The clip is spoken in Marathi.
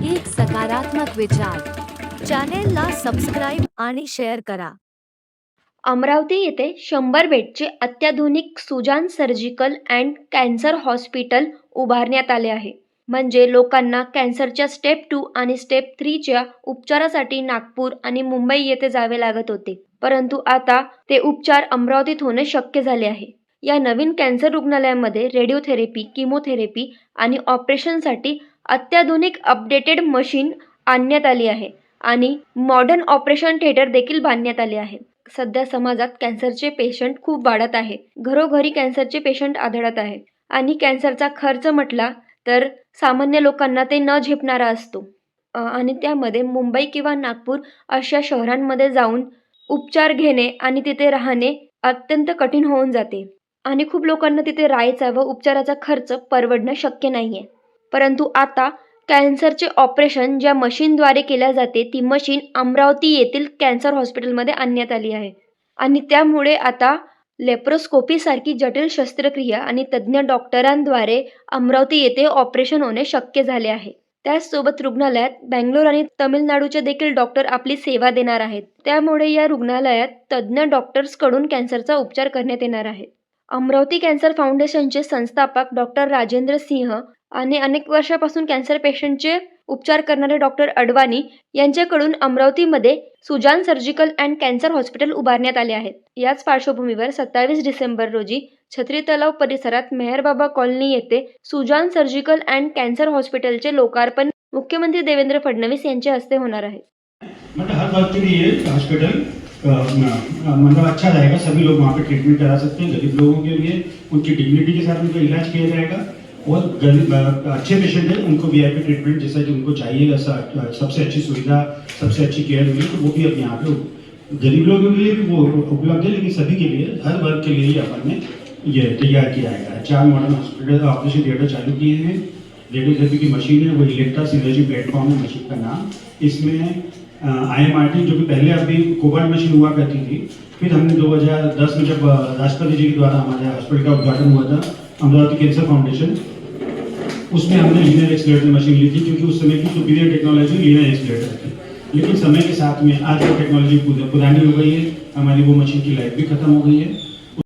एक सकारात्मक विचार. चॅनेलला सबस्क्राईब आणि शेअर करा. अमरावती येथे 100 बेडचे अत्याधुनिक Sujan surgical and cancer hospital उभारण्यात आले आहे. म्हणजे लोकांना कॅन्सरच्या स्टेप 2 आणि स्टेप 3च्या उपचारासाठी नागपूर आणि मुंबई येथे जावे लागत होते, परंतु आता ते उपचार अमरावतीत होणे शक्य झाले आहे. या नवीन कॅन्सर रुग्णालयामध्ये रेडिओथेरपी, किमोथेरपी आणि ऑपरेशनसाठी अत्याधुनिक अपडेटेड मशीन आणण्यात आली आहे आणि मॉडर्न ऑपरेशन थिएटर देखील बांधण्यात आले आहे. सध्या समाजात कॅन्सरचे पेशंट खूप वाढत आहे. घरोघरी कॅन्सरचे पेशंट आढळत आहे आणि कॅन्सरचा खर्च म्हटला तर सामान्य लोकांना ते न झेपणारा असतो आणि त्यामध्ये मुंबई किंवा नागपूर अशा शहरांमध्ये जाऊन उपचार घेणे आणि तिथे राहणे अत्यंत कठीण होऊन जाते आणि खूप लोकांना तिथे राहायचा व उपचाराचा खर्च परवडणं शक्य नाहीये. परंतु आता कॅन्सरचे ऑपरेशन ज्या मशीनद्वारे केल्या जाते ती मशीन अमरावती येथील कॅन्सर हॉस्पिटलमध्ये आणण्यात आली आहे आणि त्यामुळे आता लेप्रोस्कोपीसारखी जटिल शस्त्रक्रिया आणि तज्ज्ञ डॉक्टरांद्वारे अमरावती येथे ऑपरेशन होणे शक्य झाले आहे. त्याचसोबत रुग्णालयात बँगलोर आणि तमिळनाडूचे देखील डॉक्टर आपली सेवा देणार आहेत. त्यामुळे या रुग्णालयात तज्ज्ञ डॉक्टर्सकडून कॅन्सरचा उपचार करण्यात येणार आहे. अमरावती कॅन्सर फाउंडेशनचे संस्थापक डॉक्टर राजेंद्र सिंह आणि अनेक वर्षापासून कॅन्सर पेशंटचे उपचार करणारे डॉक्टर अडवाणी यांच्याकडून अमरावतीमध्ये Sujan surgical and cancer hospital उभारण्यात आले आहेत. याच पार्श्वभूमीवर 27 डिसेंबर रोजी छत्री तलाव परिसरात मेहरबाबा कॉलनी येथे सुजान सर्जिकल अँड कॅन्सर हॉस्पिटलचे लोकार्पण मुख्यमंत्री देवेंद्र फडणवीस यांच्या हस्ते होणार आहे. मतलब हर वर्ग के लिए हॉस्पिटल मतलब अच्छा रहेगा. सभी लोग वहाँ पे ट्रीटमेंट करा सकते हैं. गरीब लोगों के लिए उनकी डिग्निटी के साथ उनका इलाज किया जाएगा और गरीब अच्छे पेशेंट है उनको VIP ट्रीटमेंट जैसा कि उनको चाहिए सबसे अच्छी सुविधा, सबसे अच्छी केयर मिले तो वो भी अब यहाँ पे गरीब लोगों के लिए भी वो उपलब्ध है, लेकिन सभी के लिए हर वर्ग के लिए अपन ने ये तैयार किया है. 4 मॉडर्न हॉस्पिटल ऑपरेशन थिएटर चालू किए हैं. रेडियोथेरेपी की मशीन है वो इलेक्ट्रा सिनर्जी प्लेटफॉर्म है मशीन का नाम. इसमें IMRT जो कि पहले अभी कोबाल्ट मशीन हुआ करती थी, फिर हमने 2010 में जब राष्ट्रपति जी के द्वारा हमारे हॉस्पिटल का उद्घाटन हुआ था अमरावती कैंसर फाउंडेशन, उसमें हमने लीनियर एक्सीलरेटर मशीन ली थी क्योंकि उस समय की सुपीरियर टेक्नोलॉजी लीनियर एक्सीलरेटर थी. लेकिन समय के साथ में आज वो टेक्नोलॉजी पुरानी हो गई है, हमारी वो मशीन की लाइफ भी खत्म हो गई है.